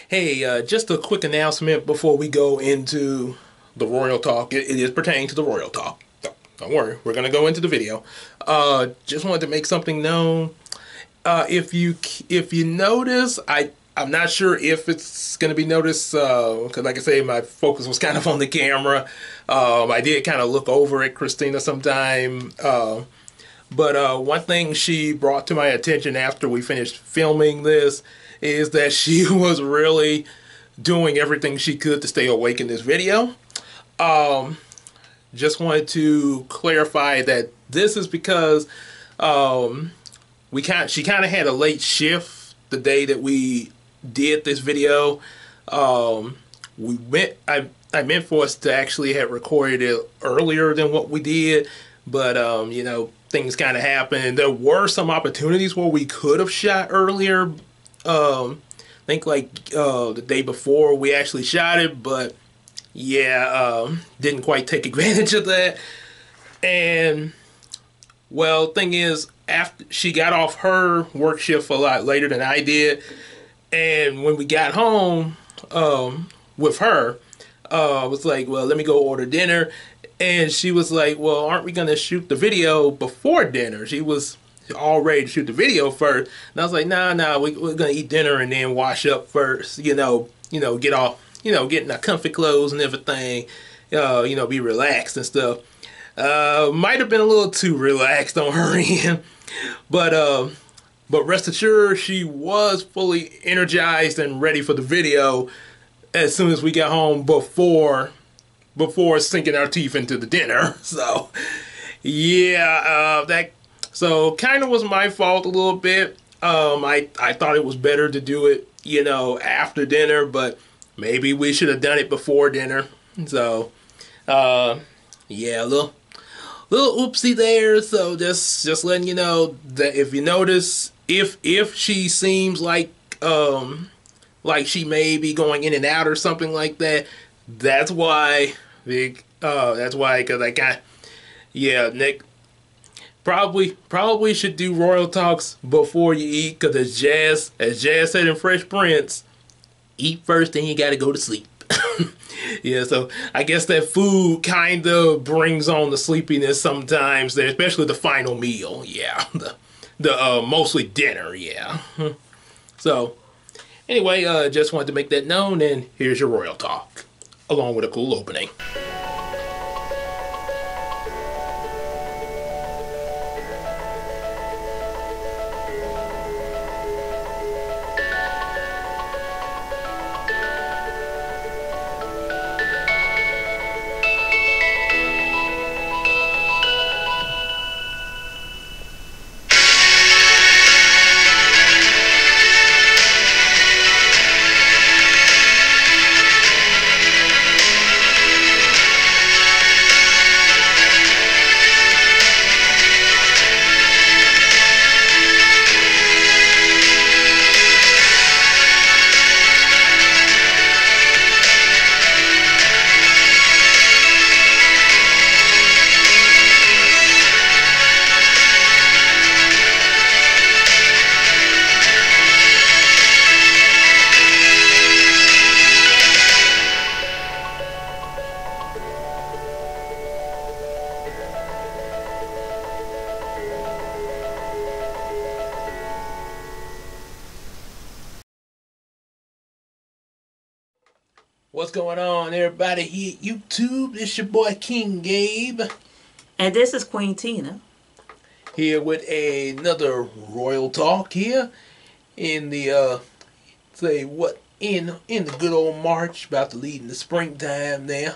Hey, just a quick announcement before we go into the Royal Talk. It is pertaining to the Royal Talk. Don't worry, we're gonna go into the video. Just wanted to make something known. If you notice, I'm not sure if it's gonna be noticed because, like I say, my focus was kind of on the camera. I did kind of look over at Christina sometime. But one thing she brought to my attention after we finished filming this is that she was really doing everything she could to stay awake in this video. Just wanted to clarify that this is because she kind of had a late shift the day that we did this video. I meant for us to actually have recorded it earlier than what we did, but things kind of happened. There were some opportunities where we could have shot earlier. I think like the day before we actually shot it, but yeah, didn't quite take advantage of that. And well, thing is, after she got off her work shift a lot later than I did, and when we got home with her, I was like, well, let me go order dinner. And she was like, well, aren't we going to shoot the video before dinner? She was all ready to shoot the video first. And I was like, nah, we're going to eat dinner and then wash up first, get off, get in our comfy clothes and everything, be relaxed and stuff. Might have been a little too relaxed on her end. But rest assured, she was fully energized and ready for the video as soon as we got home before sinking our teeth into the dinner. So yeah, so kind of was my fault a little bit. I thought it was better to do it, after dinner, but maybe we should have done it before dinner. So yeah, a little oopsie there. So just letting you know that if you notice, if she seems like she may be going in and out or something like that, that's why. That's why, because Nick probably should do Royal Talks before you eat, because as Jazz said in Fresh Prince, eat first, then you gotta go to sleep. Yeah, so I guess that food kind of brings on the sleepiness sometimes there, especially the final meal. Yeah, the mostly dinner. Yeah. So anyway, just wanted to make that known, and here's your Royal Talk, along with a cool opening. What's going on, everybody here at YouTube? It's your boy King Gabe. And this is Queen Tina. Here with another Royal Talk here in the, in the good old March, about to lead in the springtime now.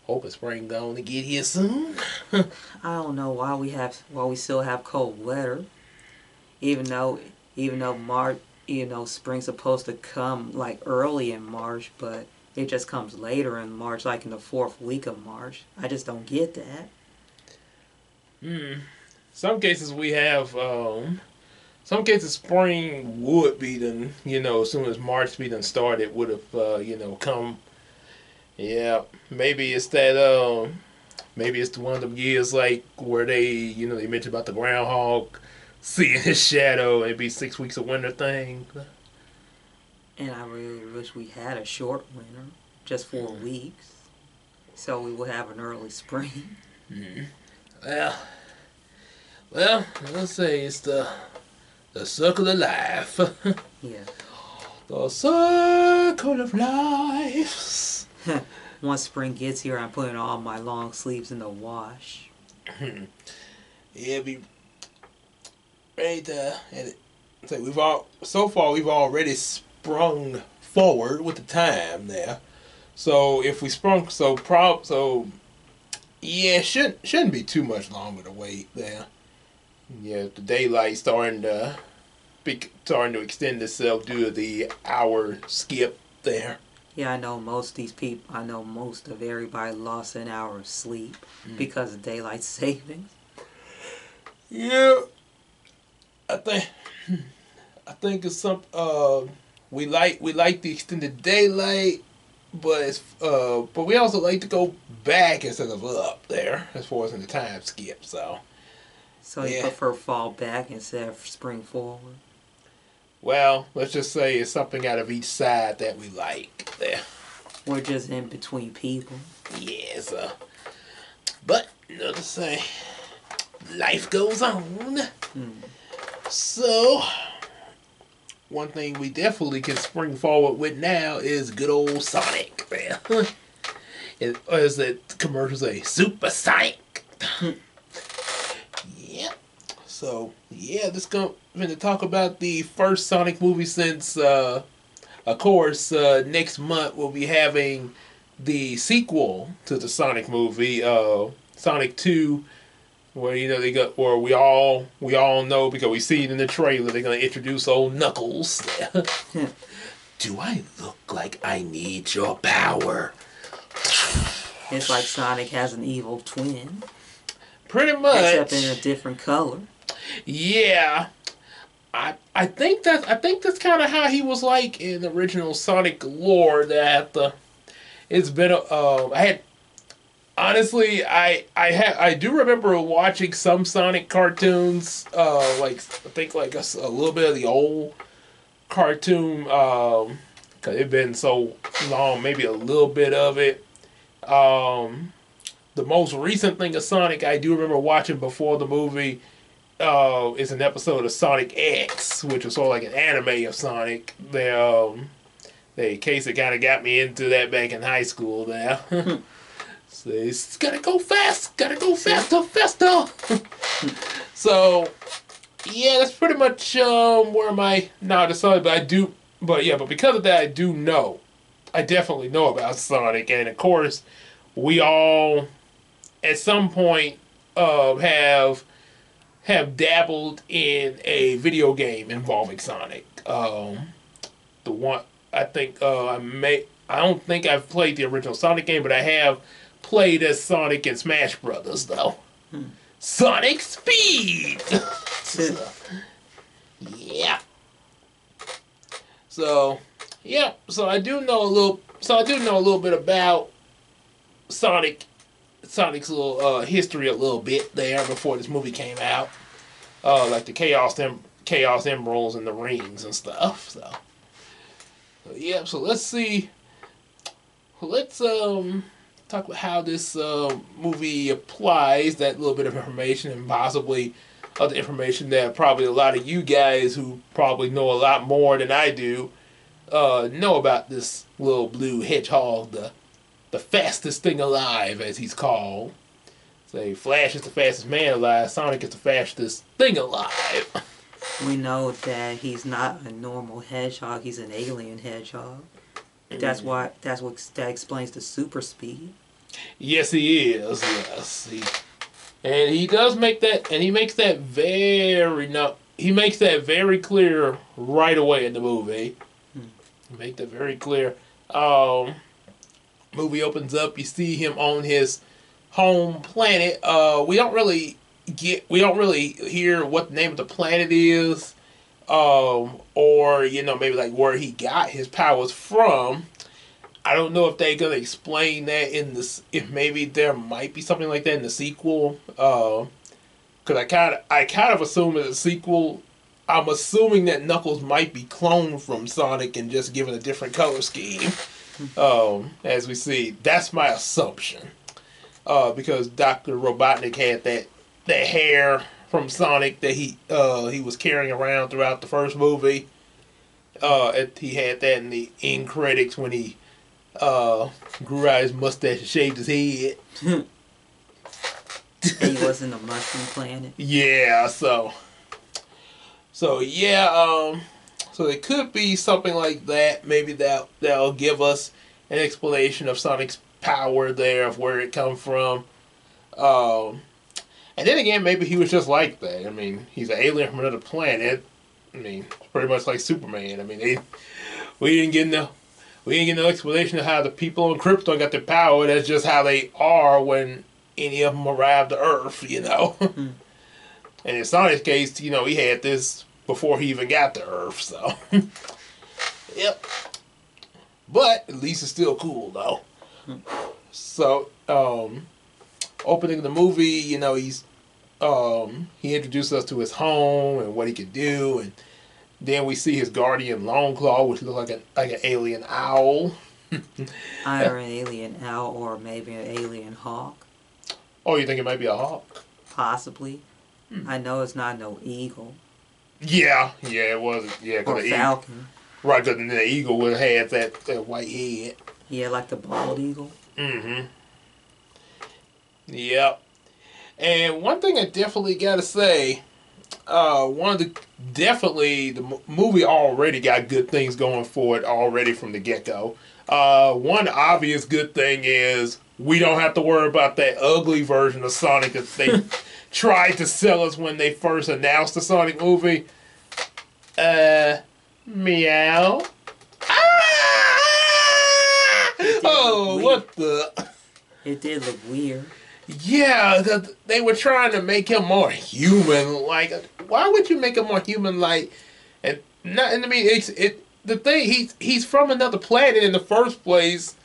Hoping spring gonna get here soon. I don't know why we still have cold weather. Even though March, spring's supposed to come like early in March, but it just comes later in March, like in the 4th week of March. I just don't get that. Some cases we have, some cases spring would be done, as soon as March be done started, would have, come. Yeah, maybe it's that, maybe it's one of them years like where they mentioned about the groundhog seeing his shadow and be 6 weeks of winter thing. And I really wish we had a short winter, just 4 weeks, so we would have an early spring. Mm. Well, let's say it's the circle of life. Yeah. The circle of life. Once spring gets here, I'm putting all my long sleeves in the wash. Yeah, be right there. And so we've already sprung forward with the time there. So if we sprung, yeah, it shouldn't be too much longer to wait there. Yeah, the daylight starting to extend itself due to the hour skip there. Yeah, I know most of everybody lost an hour of sleep because of daylight savings. Yeah, I think it's some we like the extended daylight, but we also like to go back instead of up there as far as in the time skip. So you prefer fall back instead of spring forward? Well, let's just say it's something out of each side that we like there. We're just in between people. Yeah, but to say, life goes on. So, one thing we definitely can spring forward with now is good old Sonic. As the commercial say, Super Sonic. Yeah. So, this going to talk about the first Sonic movie since, of course, next month we'll be having the sequel to the Sonic movie, Sonic 2, where where we all know because we see it in the trailer they're gonna introduce old Knuckles. Do I look like I need your power? It's like Sonic has an evil twin. Pretty much. Except in a different color. Yeah. I think that's kind of how he was like in the original Sonic lore. It's been honestly, I do remember watching some Sonic cartoons, I think like a little bit of the old cartoon, cause it's been so long, maybe a little bit of it. The most recent thing of Sonic I do remember watching before the movie, is an episode of Sonic X, which was sort of like an anime of Sonic. The case that kind of got me into that back in high school there. So it's gotta go faster. So, yeah, that's pretty much where my knowledge is. But because of that, I definitely know about Sonic, and of course, we all at some point have dabbled in a video game involving Sonic. The one I think I don't think I've played the original Sonic game, but I have played as Sonic in Smash Brothers, though. Sonic Speed! Yeah. So I do know a little bit about Sonic's little history a little bit there before this movie came out. Like the Chaos Emeralds and the rings and stuff. So let's see. Let's talk about how this movie applies that little bit of information and possibly other information that probably a lot of you guys who probably know a lot more than I do know about this little blue hedgehog, the fastest thing alive, as he's called. Say, Flash is the fastest man alive. Sonic is the fastest thing alive. We know that he's not a normal hedgehog. He's an alien hedgehog. That explains the super speed. Yes, he is. Yes, and he does make that, and he makes that very clear right away in the movie. Make that very clear. Movie opens up. You see him on his home planet. We don't really hear what the name of the planet is, or maybe like where he got his powers from. I don't know if they're gonna explain that in this. If maybe there might be something like that in the sequel. Because I kind of assume in the sequel, I'm assuming that Knuckles might be cloned from Sonic and just given a different color scheme. As we see, that's my assumption. Because Dr. Robotnik had that hair from Sonic that he was carrying around throughout the first movie. He had that in the end credits when he grew out his mustache and shaved his head. And he was in the Mushroom Planet. Yeah, so yeah, so it could be something like that. Maybe that'll give us an explanation of Sonic's power there, of where it come from. And then again, maybe he was just like that. I mean, he's an alien from another planet. I mean, pretty much like Superman. I mean, we didn't get no explanation of how the people on Krypton got their power. That's just how they are when any of them arrive to Earth, you know. And in Sonic's case, you know, he had this before he even got to Earth, so. Yep. But at least it's still cool, though. So, opening the movie, you know, he introduced us to his home and what he could do, and then we see his guardian Longclaw, which looks like an alien owl. Either an alien owl or maybe an alien hawk. Oh, you think it might be a hawk? Possibly. I know it's not no eagle. Yeah, it wasn't. Yeah, Or falcon. Right, because the eagle would have that white head. Yeah, like the bald eagle. Mm-hmm. Yep. And one thing I definitely gotta say, the movie already got good things going for it already from the get-go. One obvious good thing is we don't have to worry about that ugly version of Sonic that they tried to sell us when they first announced the Sonic movie. Meow. Oh, what the? It did look weird. Yeah, they were trying to make him more human. Like, why would you make him more human? Like, and I mean, the thing, he's from another planet in the first place.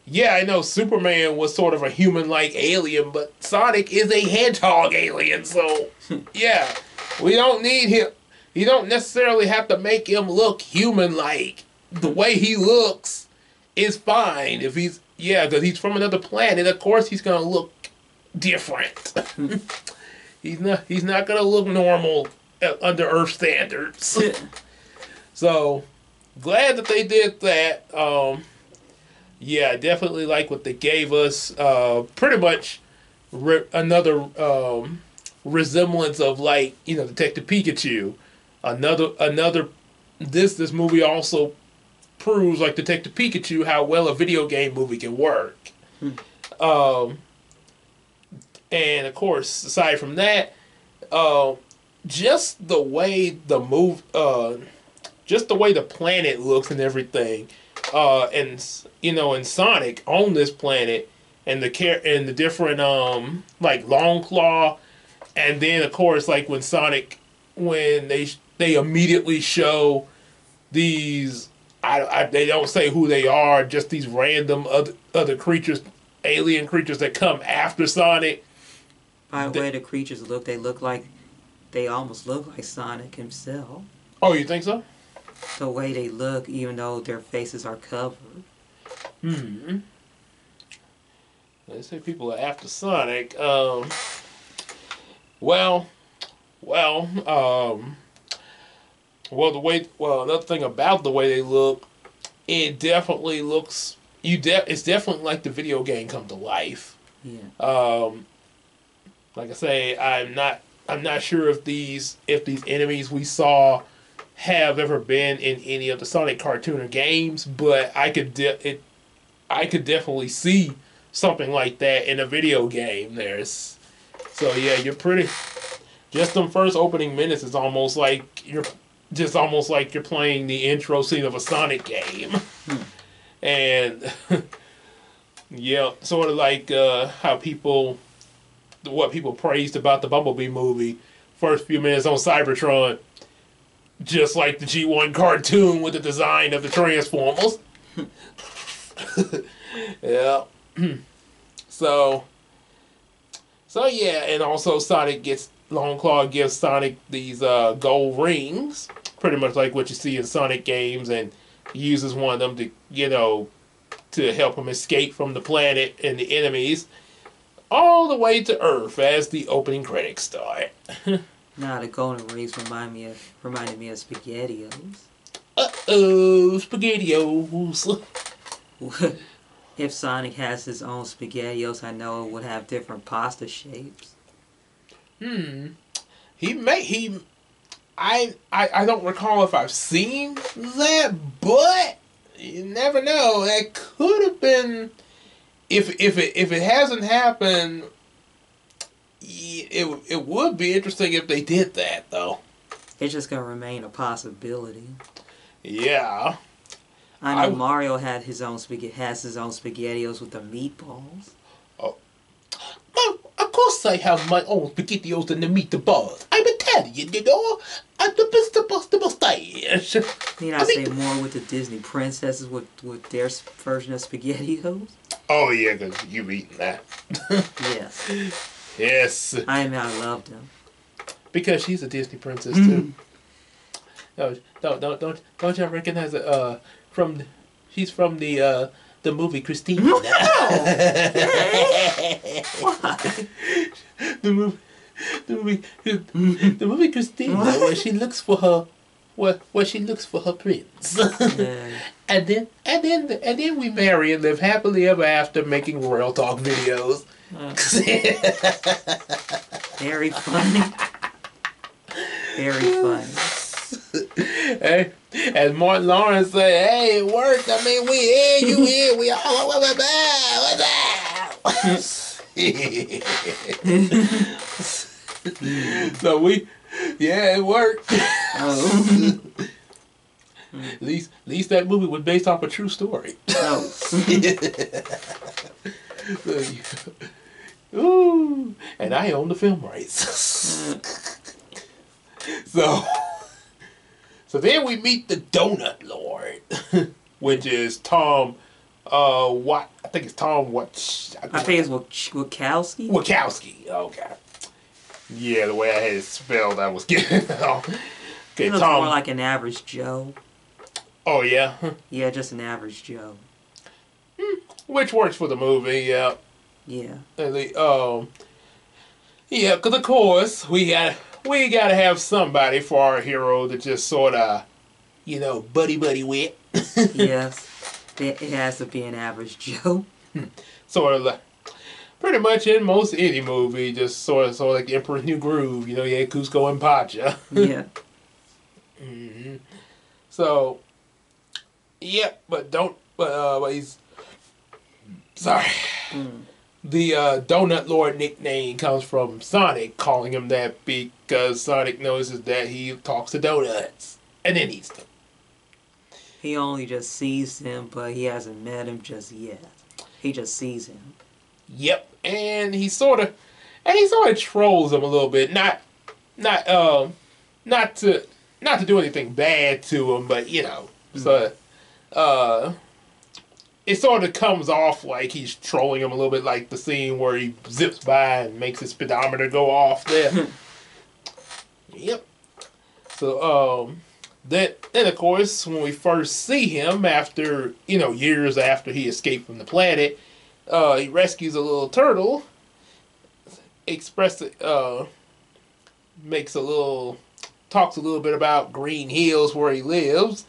Yeah, I know Superman was sort of a human-like alien, but Sonic is a hedgehog alien. So, yeah, we don't need him. You don't necessarily have to make him look human-like. The way he looks is fine. If because he's from another planet, of course he's gonna look different. He's not gonna look normal under Earth standards. So glad that they did that. I definitely like what they gave us. Pretty much another resemblance of, like, you know, Detective Pikachu. This movie also proves, like Detective Pikachu, how well a video game movie can work. And of course, aside from that, just the way the planet looks and everything, and you know, in Sonic on this planet, and the different like Longclaw, and then of course, like when they immediately show these, they don't say who they are, just these random other creatures, alien creatures that come after Sonic. By the way the creatures look, they almost look like Sonic himself. Oh, you think so? The way they look, even though their faces are covered. They say people are after Sonic. Another thing about the way they look, it definitely looks, it's definitely like the video game come to life. Yeah. Like I say, I'm not sure if these enemies we saw have ever been in any of the Sonic cartoon or games, but I could definitely see something like that in a video game. You're pretty. Just them first opening minutes is almost like you're playing the intro scene of a Sonic game, and yeah, sort of like what people praised about the Bumblebee movie. First few minutes on Cybertron, just like the G1 cartoon with the design of the Transformers. Yeah. So yeah, and also Sonic gets Longclaw gives Sonic these gold rings, pretty much like what you see in Sonic games, and he uses one of them to, to help him escape from the planet and the enemies, all the way to Earth as the opening credits start. Now the golden rings reminded me of SpaghettiOs. SpaghettiOs. If Sonic has his own SpaghettiOs, I know it would have different pasta shapes. I don't recall if I've seen that, but you never know. That could have been, if it hasn't happened, it would be interesting if they did that though. It's just gonna remain a possibility. Yeah. I know Mario has his own SpaghettiOs with the meatballs. Oh, of course I have my own SpaghettiOs and the meatballs. I'm Italian, I'm the best of the mustache. Need I say more with the Disney princesses with their version of SpaghettiOs? Oh yeah, because you've eaten that. Yes. Yes. I love them. Because she's a Disney princess too. No, don't y'all recognize it? She's from the movie Christine. Why? the movie Christine, where she looks for her, where she looks for her prince. and then we marry and live happily ever after, making Royal Talk videos. Very funny. Very funny. Hey, as Martin Lawrence said, hey, it worked. I mean, we here, you here, we all what's So it worked. Oh. At least that movie was based off a true story. Oh. Ooh, and I own the film rights. So then we meet the Donut Lord, which is Tom. I think it's Tom. I think it's Wachowski. Wachowski. Okay. Yeah, the way I had it spelled, I was getting it off. Okay, He looks Tom. more like an average Joe. Oh yeah. Yeah, just an average Joe. Which works for the movie. Yeah. Yeah. And yeah, because of course we gotta have somebody for our hero to just sort of, buddy with. Yes, it has to be an average Joe. Sort of like, pretty much in most any movie, just sort of like Emperor's New Groove. You had Cusco and Pacha. Yeah. Mm-hmm. So, yeah, but he's sorry. The Donut Lord nickname comes from Sonic calling him that because Sonic notices that he talks to donuts and then eats them. He only just sees him, but he hasn't met him just yet. He just sees him. Yep, and he sort of trolls him a little bit. Not to do anything bad to him, but so it sort of comes off like he's trolling him a little bit, like the scene where he zips by and makes his speedometer go off there. Yep. So, then of course, when we first see him after, years after he escaped from the planet, he rescues a little turtle, talks a little bit about Green Hills where he lives.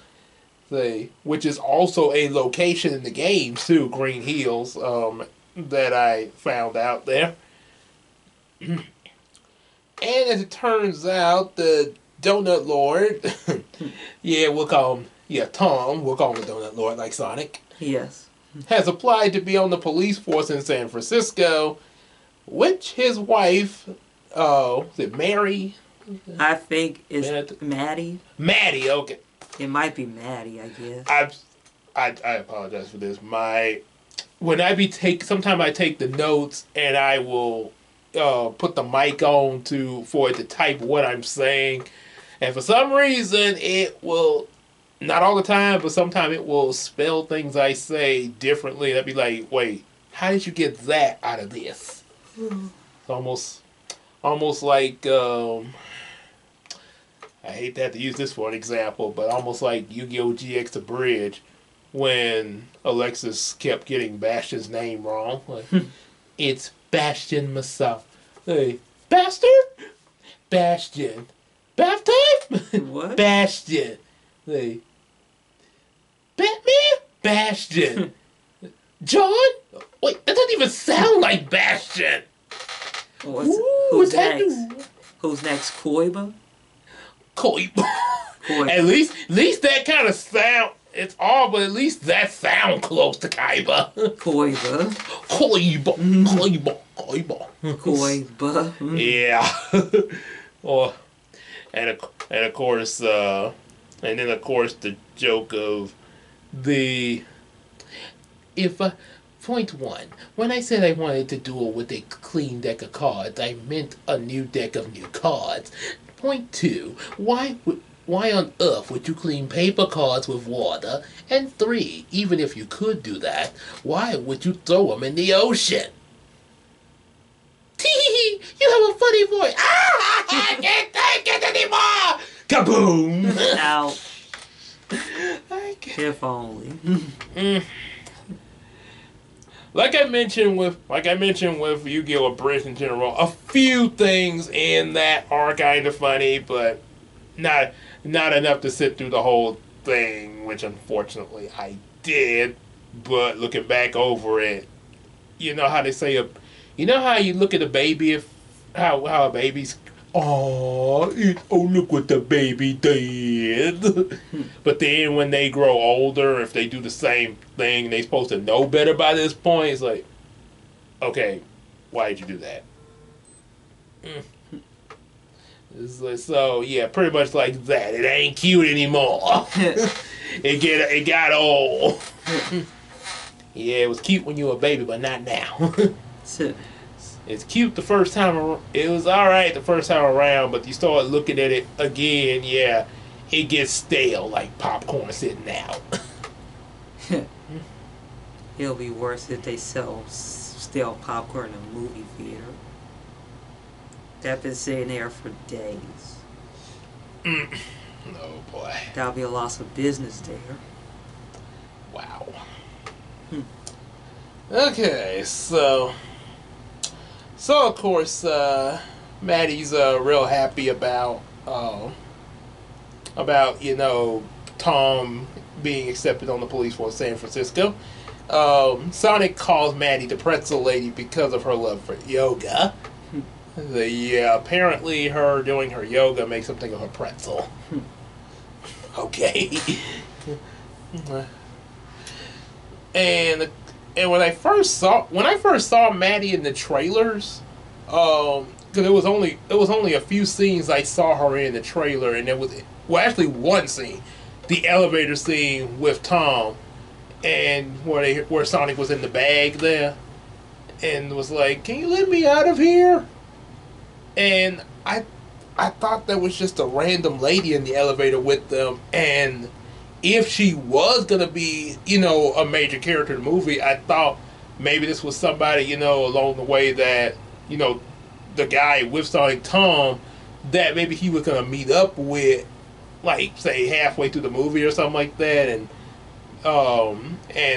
Which is also a location in the games too, Green Hills, that I found out there. And as it turns out, the Donut Lord, we'll call him Tom, we'll call him the Donut Lord like Sonic. Yes. Has applied to be on the police force in San Francisco, which his wife, is it Mary? I think it's Maddie. Maddie, okay. It might be Maddie, I guess. I apologize for this. Sometimes I take the notes and I will put the mic on for it to type what I'm saying, and for some reason it will, not all the time, but sometimes it will spell things I say differently. And I'd be like, wait, how did you get that out of this? It's almost like I hate to have to use this for an example, but almost like Yu-Gi-Oh! GX Abridged when Alexis kept getting Bastion's name wrong. Like, it's Bastion Masaf. Hey, Bastard? Bastion. Bathtub? What? Bastion. Hey, Batman? Bastion. John? Wait, that doesn't even sound like Bastion. Who's next? Who's next? Koiba? Koiba. Koiba. At least that kind of sound. It's all, but at least that sound close to Kaiba. Koiba. Koiba. Koiba. Koiba. Yeah. Or and of course and then of course the joke of the if point one, when I said I wanted to duel with a clean deck of cards, I meant a new deck of new cards. Point two, why on earth would you clean paper cards with water? And three, even if you could do that, why would you throw them in the ocean? Tee, you have a funny voice. Ah, I can't take it anymore. Kaboom! Ouch. I can't. If only. Like I mentioned with Yu-Gi-Oh! Abridged in general, a few things in that are kind of funny, but not enough to sit through the whole thing, which unfortunately I did. But looking back over it, you know how they say you know how you look at a baby, how a baby's, oh look what the baby did. But then when they grow older, if they do the same thing, they supposed to know better by this point. It's like, okay, why did you do that? It's like, so yeah, pretty much like that. It ain't cute anymore. it got old. Yeah, it was cute when you were a baby, but not now. It's cute the first time. It was all right the first time around, but you start looking at it again, yeah, it gets stale like popcorn sitting out. It'll be worse if they sell stale popcorn in a movie theater. That been sitting there for days. Oh boy. That'll be a loss of business there. Wow. Okay, so of course, Maddie's real happy about Tom being accepted on the police force in San Francisco. Sonic calls Maddie the pretzel lady because of her love for yoga. Apparently her doing her yoga makes him think of a pretzel. Okay. And when I first saw Maddie in the trailers, because it was only a few scenes I saw her in the trailer, and it was actually one scene, the elevator scene with Tom, and where Sonic was in the bag there, and was like, "Can you let me out of here?" And I thought that was just a random lady in the elevator with them, and if she was going to be, a major character in the movie, I thought maybe this was somebody, along the way that, the guy with Sonic Tom, that maybe he was going to meet up with, like, say, halfway through the movie or something like that, and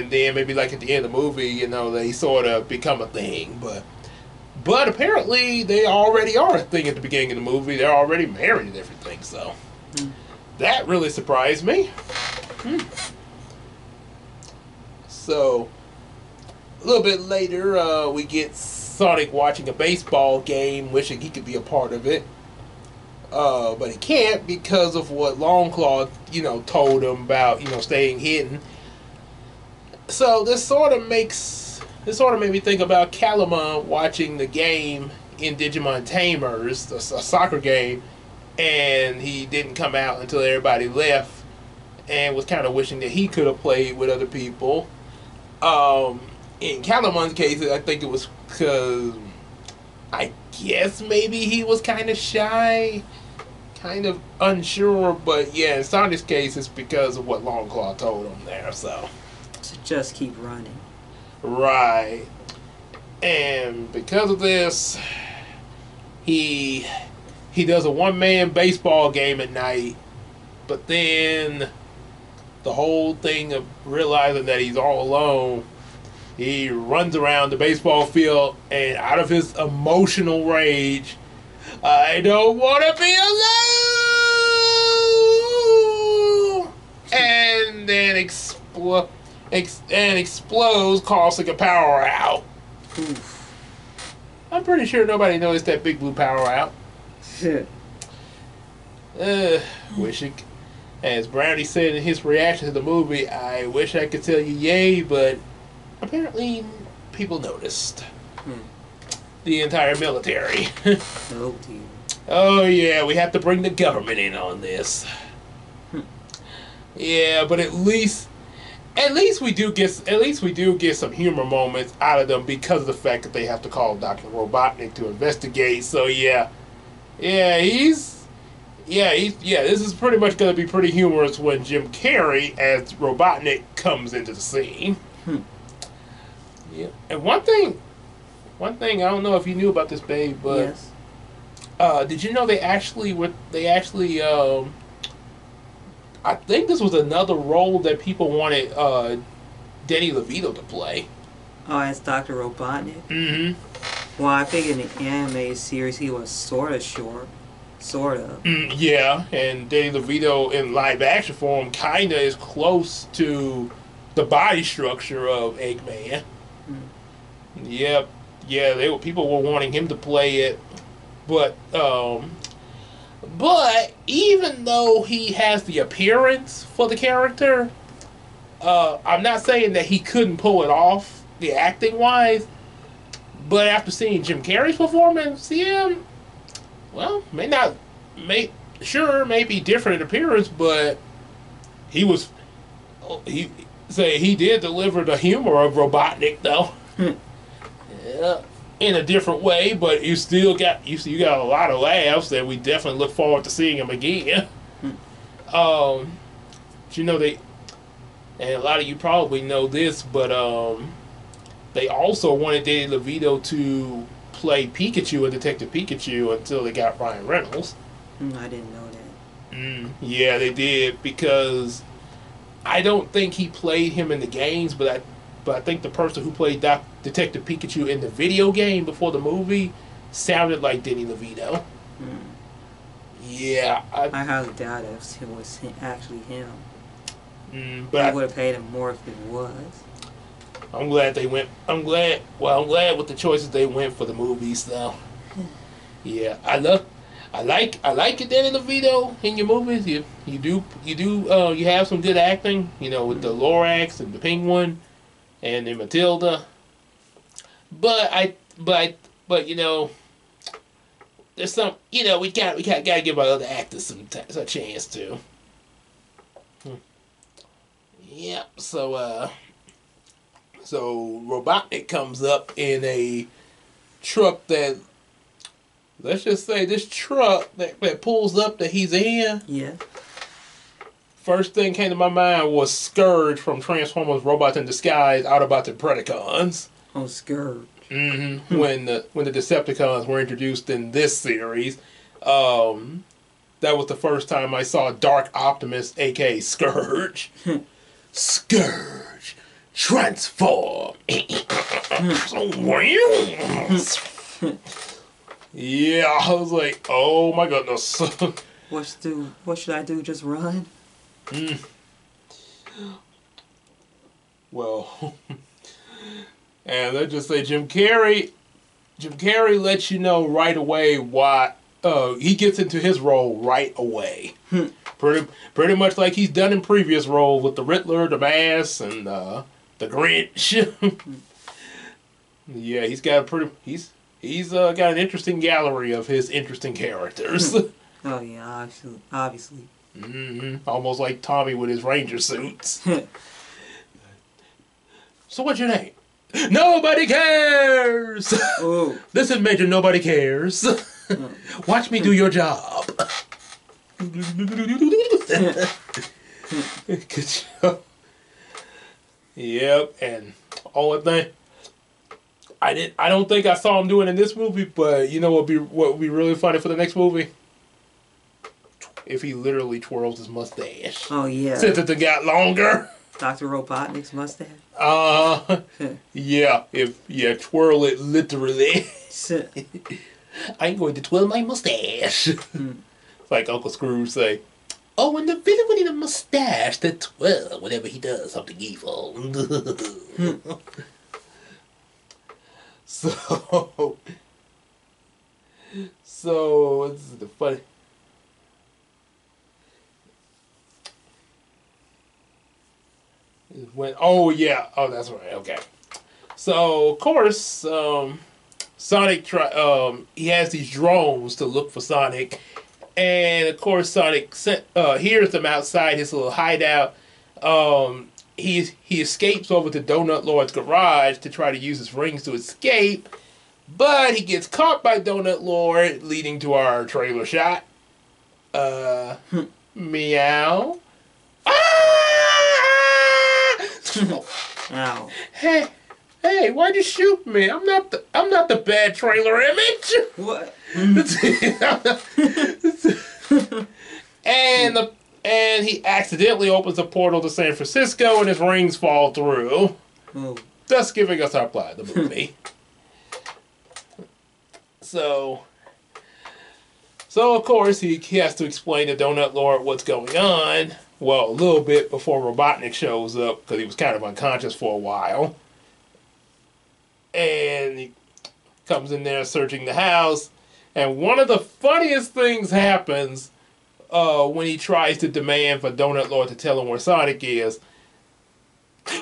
then maybe, like, at the end of the movie, they sort of become a thing, but apparently they already are a thing at the beginning of the movie. They're already married and everything, so that really surprised me. So, a little bit later, we get Sonic watching a baseball game, wishing he could be a part of it. But he can't because of what Longclaw, told him about, staying hidden. So this sort of made me think about Calamon watching the game in Digimon Tamers, a soccer game, and he didn't come out until everybody left, and was kind of wishing that he could have played with other people. In Calamon's case, I think it was because, I guess maybe he was kind of shy, kind of unsure, but yeah, in Sonic's case, it's because of what Longclaw told him there, so. To just keep running. Right. And because of this, he does a one-man baseball game at night, but then the whole thing of realizing that he's all alone, he runs around the baseball field and out of his emotional rage, I don't want to be alone, and then explodes, causing a power out. Oof. I'm pretty sure nobody noticed that big blue power out. Wish it. As Brownie said in his reaction to the movie, I wish I could tell you yay, but apparently people noticed. The entire military. Oh dear. Oh yeah, we have to bring the government in on this. Yeah, but at least we do get some humor moments out of them because of the fact that they have to call Dr. Robotnik to investigate. So this is pretty much going to be pretty humorous when Jim Carrey as Robotnik comes into the scene. Yeah, and one thing I don't know if you knew about this, babe, but yes. did you know they actually I think this was another role that people wanted Danny DeVito to play. Oh, as Dr. Robotnik? Mm-hmm. Well, I think in the animated series he was sort of short. Sort of. Yeah, and Danny DeVito in live action form kind of is close to the body structure of Eggman. Yep. Yeah, people were wanting him to play it, but even though he has the appearance for the character, I'm not saying that he couldn't pull it off, the acting wise. But after seeing Jim Carrey's performance, well, may be different in appearance, but he did deliver the humor of Robotnik though. Yeah, in a different way, but you got a lot of laughs, and we definitely look forward to seeing him again. And a lot of you probably know this, but they also wanted Danny DeVito to play Pikachu in Detective Pikachu until they got Ryan Reynolds. I didn't know that. Yeah, they did, because I don't think he played him in the games, but I think the person who played Detective Pikachu in the video game before the movie sounded like Danny DeVito. Yeah. I highly doubt if it was actually him. But I would have paid him more if it was. I'm glad with the choices they went for the movies though. Yeah, I like it, Danny DeVito, in your movies. You have some good acting, with the Lorax and the Penguin and in Matilda. But there's some, we gotta give our other actors a chance to. Yeah, so Robotnik comes up in a truck that, let's just say, this truck that pulls up that he's in. Yeah. First thing came to my mind was Scourge from Transformers: Robots in Disguise, Autobots and Predacons. Oh, Scourge. Mm-hmm. When the Decepticons were introduced in this series, that was the first time I saw Dark Optimus, aka Scourge. Scourge, transform. Yeah, I was like, oh my goodness. What should I do? Just run? Well, and let's just say Jim Carrey lets you know right away why he gets into his role right away. Pretty much like he's done in previous roles with the Riddler, the Mask, and the Grinch. Yeah, he's got got an interesting gallery of his interesting characters. Oh yeah, obviously. Almost like Tommy with his Ranger suits. So what's your name? Nobody cares! Oh. This is Major Nobody Cares. Watch me do your job. Good job. Yep, and I don't think I saw him doing in this movie, but you know what would be really funny for the next movie? If he literally twirls his mustache. Oh yeah. Since it got longer. Dr. Robotnik's mustache. Yeah. Twirl it literally. I'm going to twirl my mustache. Like Uncle Scrooge say, oh, and the villain would need a mustache to twirl whenever he does something evil. So this is the funny. That's right. Okay. So of course, Sonic he has these drones to look for Sonic, and of course Sonic hears them outside his little hideout. He escapes over to Donut Lord's garage to try to use his rings to escape, but he gets caught by Donut Lord, leading to our trailer shot. Meow. Ow. Hey, why'd you shoot me? I'm not the bad trailer image. What? And he accidentally opens a portal to San Francisco, and his rings fall through, thus giving us our plot of the movie. So of course he has to explain to Donut Lord what's going on. Well, a little bit before Robotnik shows up, because he was kind of unconscious for a while. And he comes in there searching the house. And one of the funniest things happens when he tries to demand for Donut Lord to tell him where Sonic is.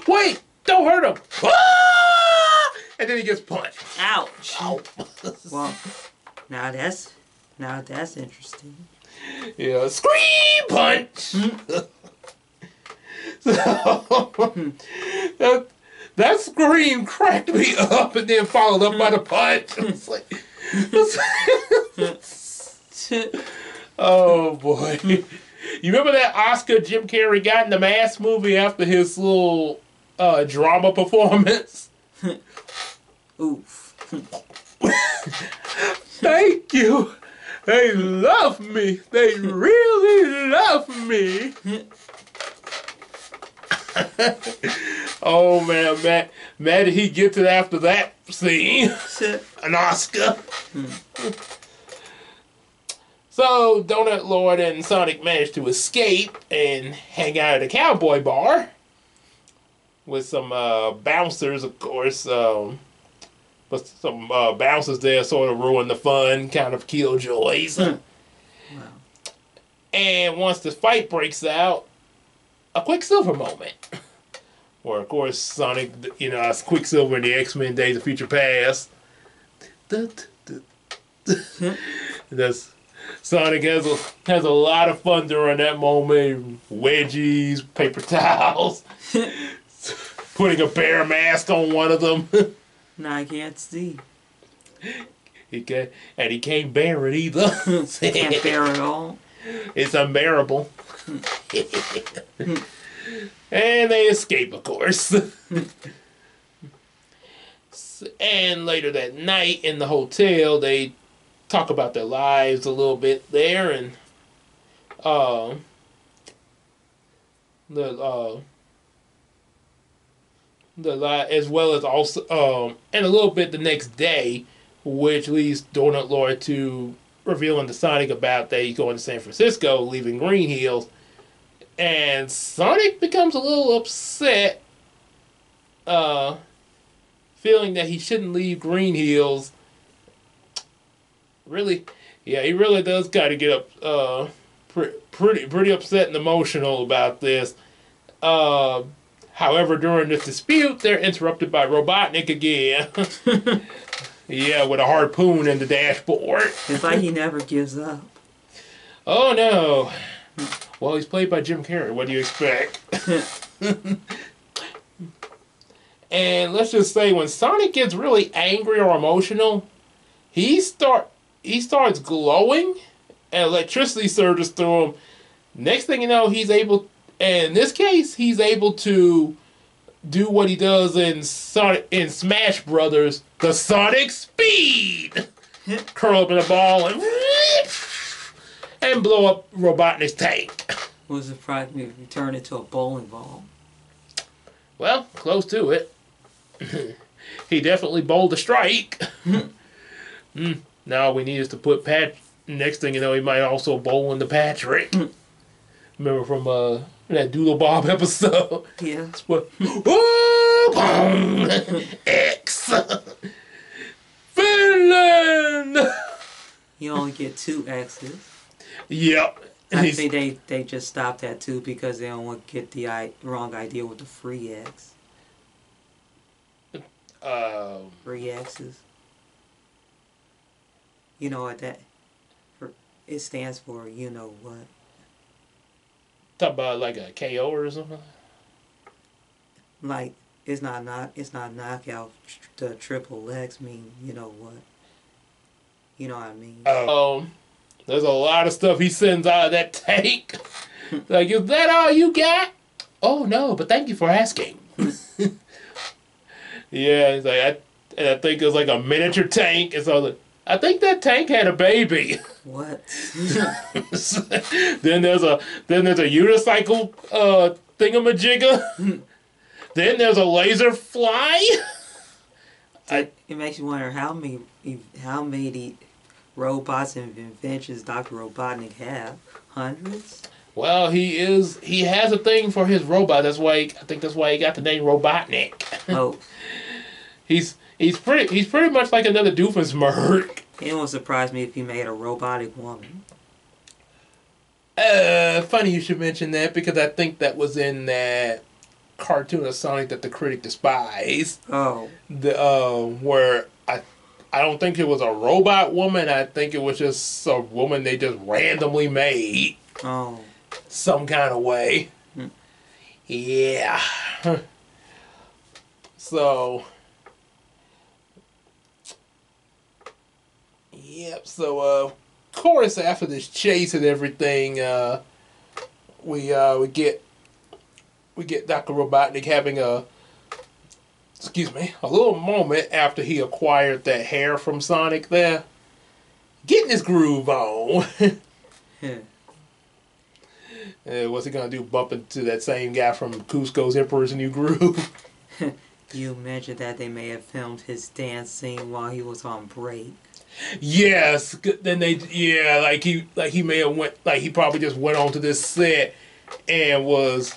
Wait! Don't hurt him! Ah! And then he gets punched. Ouch! Ow. Well, now that's interesting. Yeah, scream punch! That scream cracked me up and then followed up by the punch. It's like, oh boy. You remember that Oscar Jim Carrey got in the Mask movie after his little drama performance? Oof. Thank you. They love me. They really love me. Oh man, did he get it after that scene? An Oscar. So Donut Lord and Sonic managed to escape and hang out at a cowboy bar with some bouncers, of course. But some bouncers there sort of ruined the fun, kind of killjoys. Wow. And once the fight breaks out, a Quicksilver moment. Where, of course, Sonic, it's Quicksilver in the X-Men Days of Future Past. Sonic has a lot of fun during that moment. Wedgies, paper towels, putting a bear mask on one of them. Now I can't see. He can't bear it either. Can't bear it all. It's unbearable. And they escape, of course. And later that night in the hotel, they talk about their lives a little bit there, and as well as also and a little bit the next day, which leads Donut Lord to revealing to Sonic about that he's going to San Francisco, leaving Green Hills, and Sonic becomes a little upset, feeling that he shouldn't leave Green Hills. Really, yeah, he really does kind of get up, pretty upset and emotional about this. However, during this dispute, they're interrupted by Robotnik again. Yeah, with a harpoon in the dashboard. It's like he never gives up. Oh, no. Well, he's played by Jim Carrey. What do you expect? And let's just say, when Sonic gets really angry or emotional, he starts glowing, and electricity surges through him. Next thing you know, he's able... And in this case, he's able to do what he does in Smash Brothers, the Sonic Speed. Curl up in a ball and blow up Robotnik's tank. Was surprised me if you turn it into a bowling ball. Well, close to it. He definitely bowled a strike. Now all we need is to put next thing you know, he might also bowl into Patrick. Remember from that Doodle Bob episode? Yeah. What? Woo! Boom! X! Finland! You only get 2 X's. Yep. I think they just stopped at 2 because they don't want to get the wrong idea with the free X. 3 X's. You know what that... It stands for you know what. Talk about like a KO or something? Like, it's not knockout. The triple X mean you know what. You know what I mean? There's a lot of stuff he sends out of that tank. Like, is that all you got? Oh no, but thank you for asking. Yeah, it's like I think it's like a miniature tank. And so I think that tank had a baby. What? Then there's a unicycle thingamajigger. Then there's a laser fly. It makes you wonder how many robots and inventions Dr. Robotnik have. Hundreds? Well, he has a thing for his robot. I think that's why he got the name Robotnik. Oh. He's pretty much like another Doofenshmirtz. It won't surprise me if he made a robotic woman. Funny you should mention that because I think that was in that cartoon of Sonic that the critic despised. Oh. Where I don't think it was a robot woman. I think it was just a woman they just randomly made. Oh. Some kind of way. Yeah. So. Yep. So, of course, after this chase and everything, we get Dr. Robotnik having a little moment after he acquired that hair from Sonic there. Getting his groove on. What's he gonna do? Bump into that same guy from Cusco's Emperor's New Groove? You mentioned that they may have filmed his dance scene while he was on break. Yes. Then he may have he probably just went onto this set and was,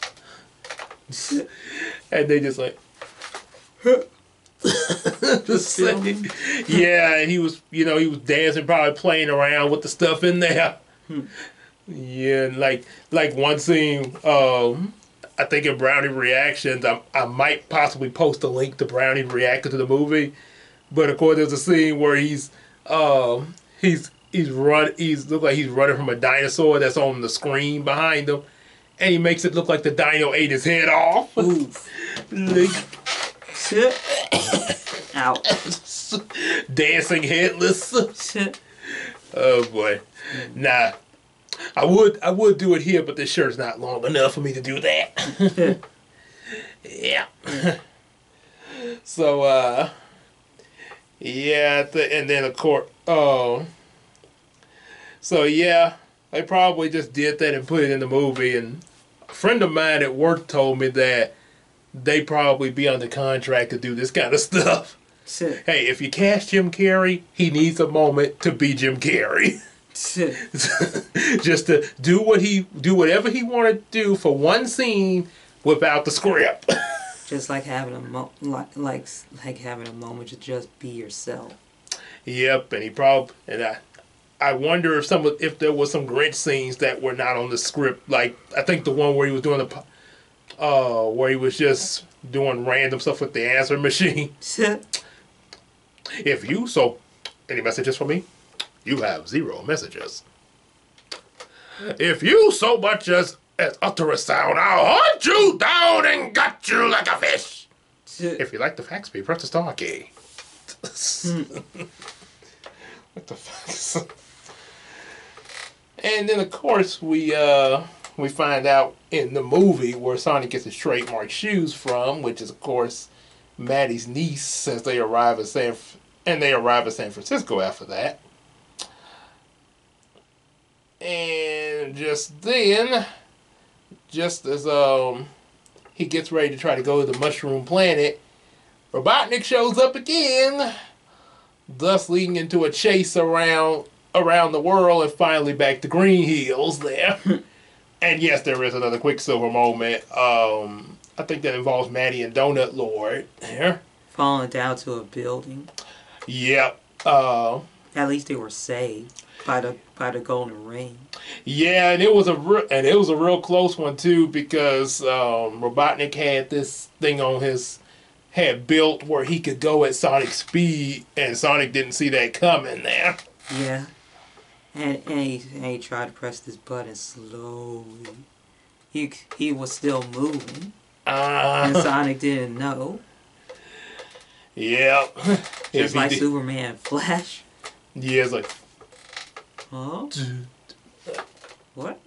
and they just like. Yeah, and he was dancing, probably playing around with the stuff in there. Yeah, like one scene, I think in Brownie Reactions, I might possibly post a link to Brownie reacting to the movie, but of course there's a scene where he's look like he's running from a dinosaur that's on the screen behind him, and he makes it look like the dino ate his head off. Oof. Ow. Dancing headless. Oh boy. Nah. I would do it here, but this shirt's not long enough for me to do that. Yeah. So yeah, and then of course so yeah, they probably just did that and put it in the movie, and a friend of mine at work told me that they probably be under contract to do this kind of stuff. Hey, if you cast Jim Carrey, he needs a moment to be Jim Carrey. Just to do whatever he wanted to do for one scene without the script. Just like having a having a moment to just be yourself. Yep, and I wonder if there was some Grinch scenes that were not on the script. Like I think the one where he was doing where he was just doing random stuff with the answer machine. Any messages for me? You have 0 messages. If you so much as utter a sound, I'll hunt you down and gut you like a fish. If you like the fax me, press the star key. What the fuck? And then of course we we find out in the movie where Sonic gets his trademark shoes from, which is of course Maddie's niece, since they arrive at San Francisco after that. And just then, just as he gets ready to try to go to the Mushroom Planet, Robotnik shows up again, thus leading into a chase around the world and finally back to Green Hills there. And yes, there is another Quicksilver moment. I think that involves Maddie and Donut Lord there. Falling down to a building. Yep. At least they were saved by the golden ring. Yeah, and it was a real close one too, because Robotnik had this thing had built where he could go at Sonic speed, and Sonic didn't see that coming there. Yeah. And he tried to press this button slowly. He was still moving. And Sonic didn't know. Yep. Just like Superman and Flash. Yeah, it's like... Huh? What?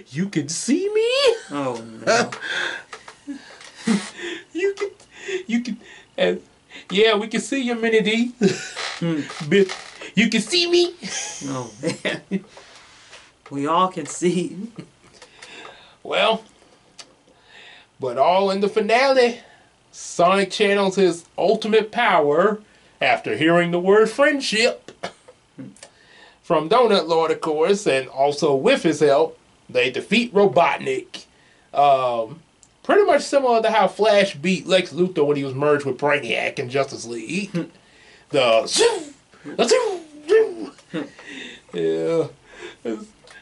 You can see me? Oh, no. You can... And, yeah, we can see you, Minnie D. You can see me? Oh, man. We all can see. Well, but all in the finale, Sonic channels his ultimate power after hearing the word friendship from Donut Lord, of course, and also with his help, they defeat Robotnik. Pretty much similar to how Flash beat Lex Luthor when he was merged with Brainiac in Justice League. Yeah.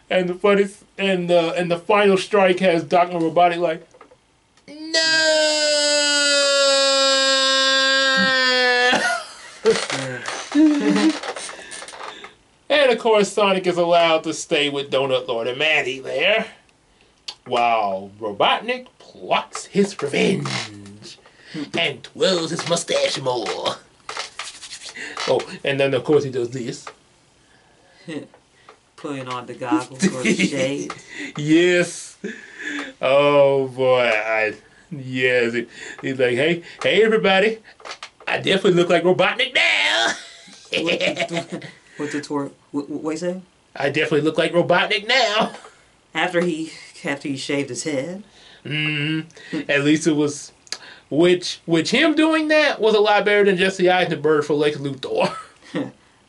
And the funniest, and the final strike has Dr. Robotnik like, no. And of course, Sonic is allowed to stay with Donut Lord and Maddie there, while Robotnik plots his revenge and twirls his mustache more. Oh, and then of course he does this. Putting on the goggles or the shades. Yes. Oh boy. Yes. He's like, hey everybody. I definitely look like Robotnik now. What's the tour? What you say? I definitely look like Robotnik now. After he shaved his head. At least it was, which him doing that was a lot better than Jesse Eisenberg for Lex Luthor.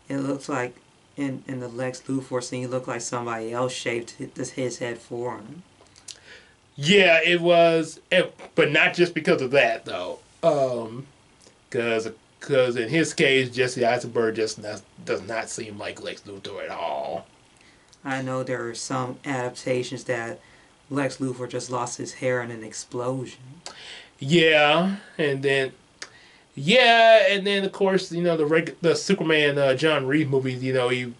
It looks like in the Lex Luthor scene, it looked like somebody else shaved his head for him. Yeah, it was, but not just because of that though. Because in his case, Jesse Eisenberg just does not seem like Lex Luthor at all. I know there are some adaptations that Lex Luthor just lost his hair in an explosion. Yeah, and then of course, you know, the Superman John Reeve movies, you know, he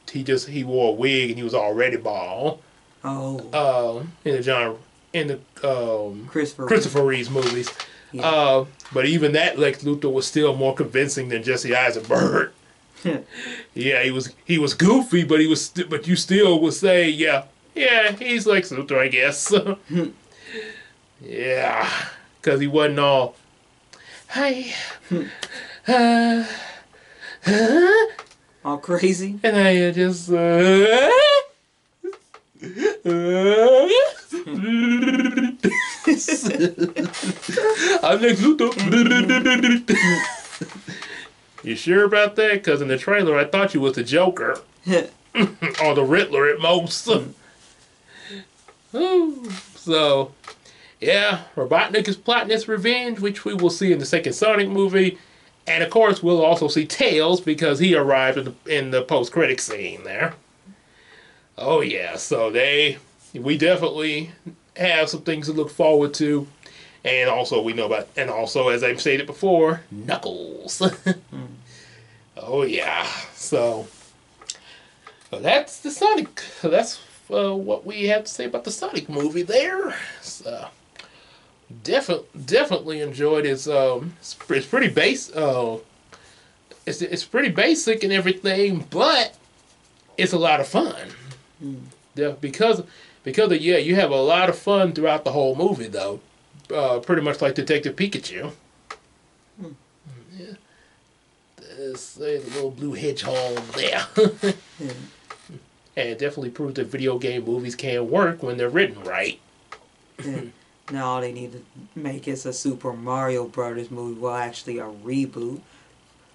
wore a wig and he was already bald. Oh. In the Christopher Reeve's movies. Yeah. But even that Lex Luthor was still more convincing than Jesse Eisenberg. Yeah, he was goofy, but you still would say, yeah, he's Lex Luthor, I guess. Yeah, because he wasn't all, hi, all crazy. And I just, I'm Lex Luthor. You sure about that? Because in the trailer, I thought you was the Joker. Or the Riddler at most. So, yeah, Robotnik is plotting his revenge, which we will see in the second Sonic movie. And of course, we'll also see Tails because he arrived in the post-credit scene there. Oh yeah, so we definitely have some things to look forward to. And also we know about, and also as I've stated before, Knuckles. Oh yeah, so that's the Sonic. That's what we have to say about the Sonic movie there. So, definitely enjoyed it. It's pretty base. It's pretty basic and everything, but it's a lot of fun. Because of, yeah, you have a lot of fun throughout the whole movie though. Pretty much like Detective Pikachu. Hmm. Yeah, there's a little blue hedgehog there. Yeah. And it definitely proves that video game movies can work when they're written right. Yeah. Now all they need to make is a Super Mario Brothers movie. Well, actually, a reboot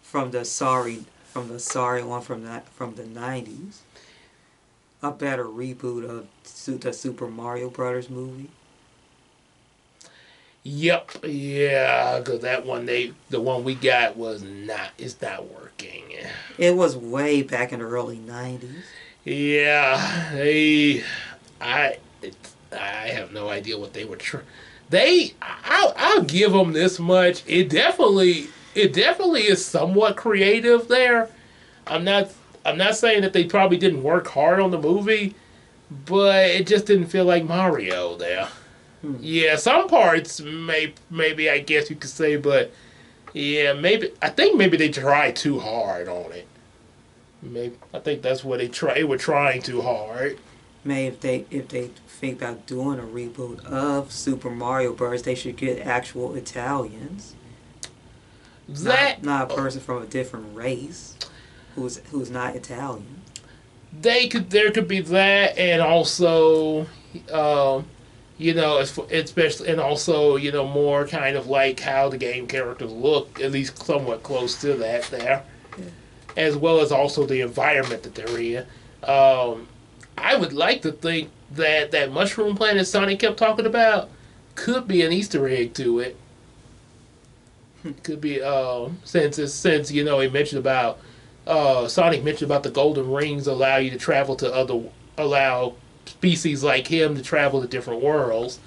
from the sorry one from the '90s. A better reboot of the Super Mario Brothers movie. Yep, yeah, because that one the one we got it's not working. It was way back in the early '90s. Yeah, I have no idea what they were I'll give them this much. It definitely is somewhat creative there. I'm not saying that they probably didn't work hard on the movie, but it just didn't feel like Mario there. Yeah, some parts maybe I guess you could say, but yeah, I think maybe they tried too hard on it. Maybe I think that's what they were trying too hard. Maybe if they think about doing a reboot of Super Mario Bros., they should get actual Italians. Not a person from a different race who's not Italian. There could be that, and also, especially, and also, more kind of like how the game characters look, at least somewhat close to that there, yeah. As well as also the environment that they're in. I would like to think that mushroom planet Sonic kept talking about could be an Easter egg to it. Could be since he mentioned about Sonic mentioned about the golden rings allow you to travel allow species like him to travel to different worlds.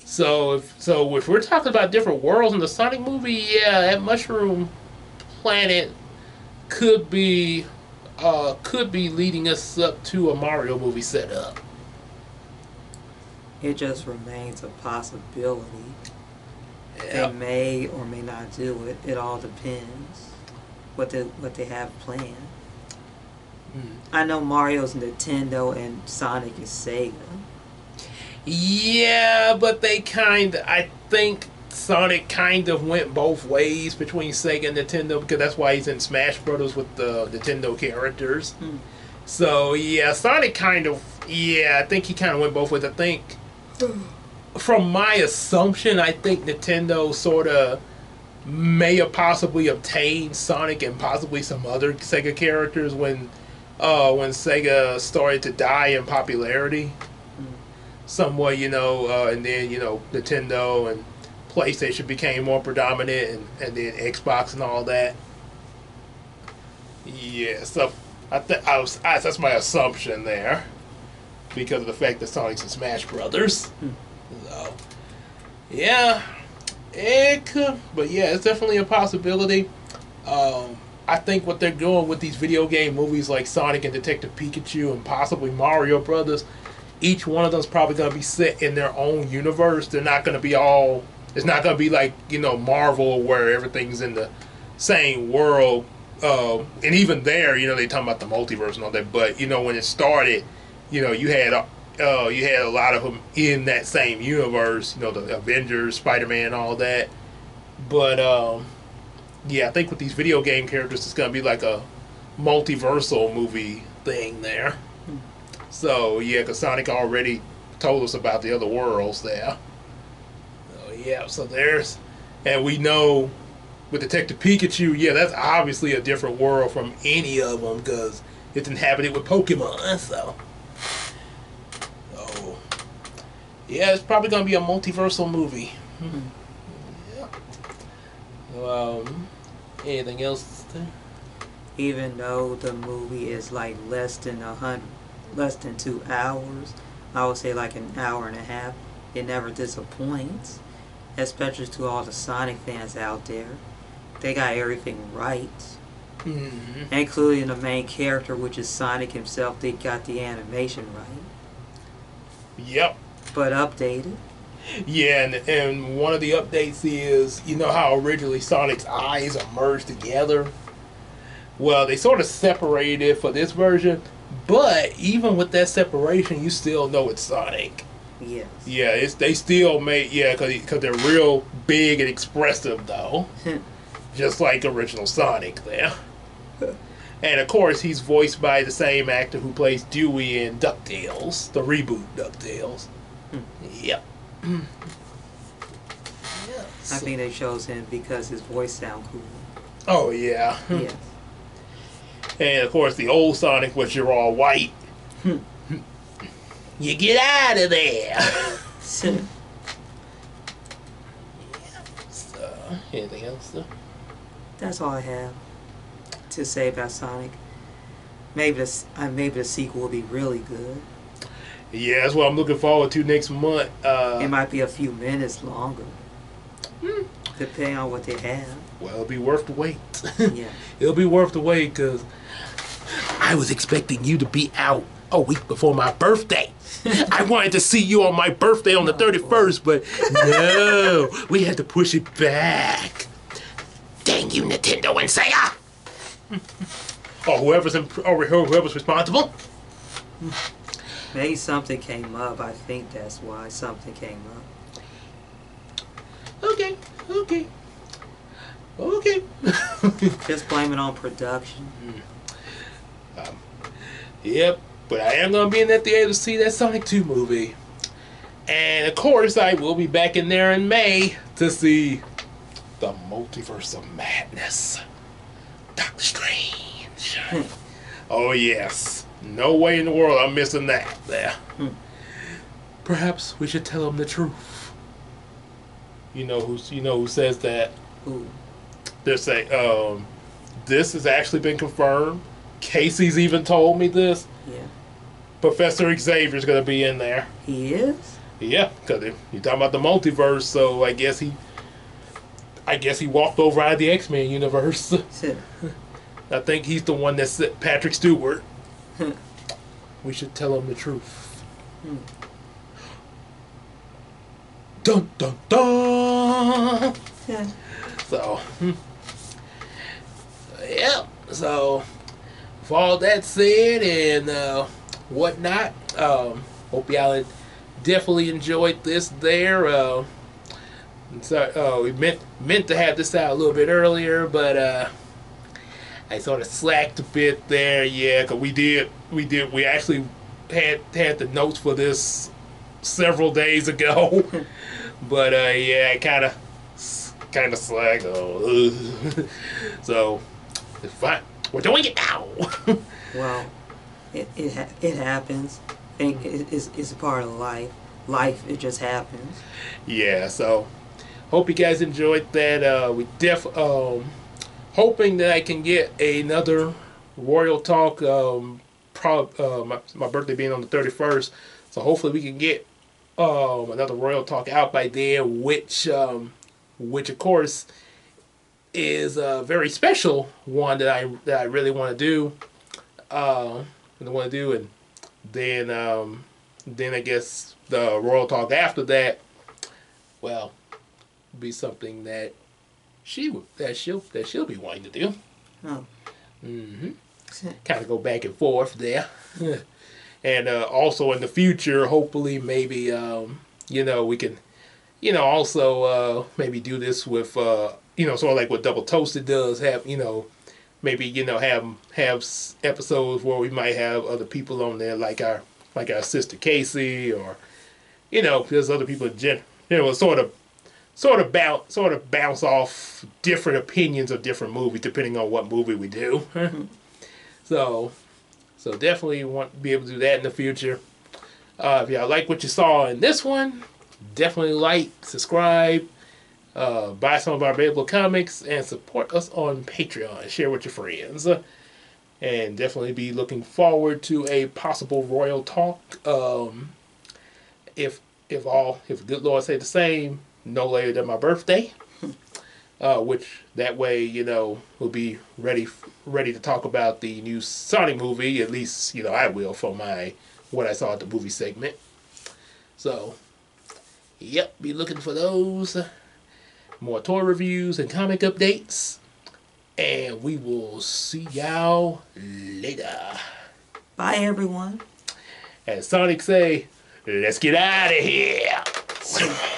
So if we're talking about different worlds in the Sonic movie, yeah, that mushroom planet could be leading us up to a Mario movie setup. It just remains a possibility. Yep. They may or may not do it. It all depends what they have planned. I know Mario's Nintendo and Sonic is Sega. Yeah, but I think Sonic kind of went both ways between Sega and Nintendo, because that's why he's in Smash Brothers with the Nintendo characters. So yeah, Sonic I think he kind of went both ways. I think, from my assumption, I think Nintendo sort of may have possibly obtained Sonic and possibly some other Sega characters when Sega started to die in popularity. Somewhat, and then Nintendo and PlayStation became more predominant, and then Xbox and all that. Yeah, so that's my assumption there, because of the fact that Sonic's in Smash Brothers. So, yeah, it could, but yeah, it's definitely a possibility. I think what they're doing with these video game movies like Sonic and Detective Pikachu and possibly Mario Brothers, each one of them is probably going to be set in their own universe. They're not going to be all. It's not going to be like Marvel, where everything's in the same world. And even there, they talking about the multiverse and all that. But when it started, you had a lot of them in that same universe. The Avengers, Spider-Man, all that. But yeah, I think with these video game characters, it's going to be like a multiversal movie thing there. So yeah, because Sonic already told us about the other worlds there. Yeah, so and we know with Detective Pikachu, yeah, that's obviously a different world from any of them, because it's inhabited with Pokemon, so yeah, it's probably going to be a multiversal movie. Yeah. So, anything else? Even though the movie is like less than 2 hours, I would say like an hour and a half, it never disappoints. Especially to all the Sonic fans out there. They got everything right. Including the main character, which is Sonic himself. They got the animation right. Yep. But updated. Yeah, and one of the updates is, how originally Sonic's eyes are merged together? Well, they sort of separated for this version, But even with that separation, you still know it's Sonic. Yes. Yeah, they still make because they're real big and expressive though, just like original Sonic there. And of course, he's voiced by the same actor who plays Dewey in DuckTales, the reboot DuckTales. Yep. I think they chose him because his voice sound cool. Oh yeah. Yes. And of course, the old Sonic was you're all white. You get out of there. So, anything else though? That's all I have to say about Sonic. Maybe the sequel will be really good. Yeah, that's what I'm looking forward to next month. It might be a few minutes longer, depending on what they have. Well, it'll be worth the wait. Yeah. It'll be worth the wait because I was expecting you to be out a week before my birthday. I wanted to see you on my birthday on the 31st, but no, we had to push it back. Dang you, Nintendo and Sega! Or whoever's responsible. Maybe something came up. I think that's why something came up. Okay. Just blame it on production. Yep, but I am going to be in that theater to see that Sonic 2 movie. And of course, I will be back in there in May to see the Multiverse of Madness. Doctor Strange. Oh, yes. No way in the world I'm missing that there. Perhaps we should tell him the truth. You know who says that? Who? They're saying, this has actually been confirmed. Casey's even told me this. Yeah. Professor Xavier's going to be in there. He is? Yeah, because you're talking about the multiverse, so I guess he walked over out of the X-Men universe. I think he's the one that's Patrick Stewart. We should tell him the truth. Dun dun dun. Yeah. So, yeah. So, with all that said and whatnot, hope y'all definitely enjoyed this there. So, we meant to have this out a little bit earlier, but I sort of slacked a bit there. Yeah, because we actually had the notes for this several days ago, but yeah, I kind of slacked. So it's fine. We're doing it now. Well, it happens. I think it's a part of life. Life, it just happens. Yeah. So hope you guys enjoyed that. We hoping that I can get another Royal Talk. My birthday being on the 31st, so hopefully we can get another Royal Talk out by then, which of course is a very special one that I really want to do. And then I guess the Royal Talk after that, well, be something that she'll be wanting to do. Oh. Kind of go back and forth there. And also in the future, hopefully maybe we can also maybe do this with sort of like what Double Toasted does, have maybe have episodes where we might have other people on there like our sister Casey, or there's other people sort of bounce off different opinions of different movies depending on what movie we do. So definitely want to be able to do that in the future. If y'all like what you saw in this one, definitely like, subscribe, buy some of our available comics, and support us on Patreon. Share with your friends. And definitely be looking forward to a possible Royal Talk. If good Lord say the same, no later than my birthday. Which that way, we'll be ready to talk about the new Sonic movie. At least, I will for what I saw at the movie segment. So, yep, be looking for those. More toy reviews and comic updates. And we will see y'all later. Bye, everyone. As Sonic say, let's get out of here.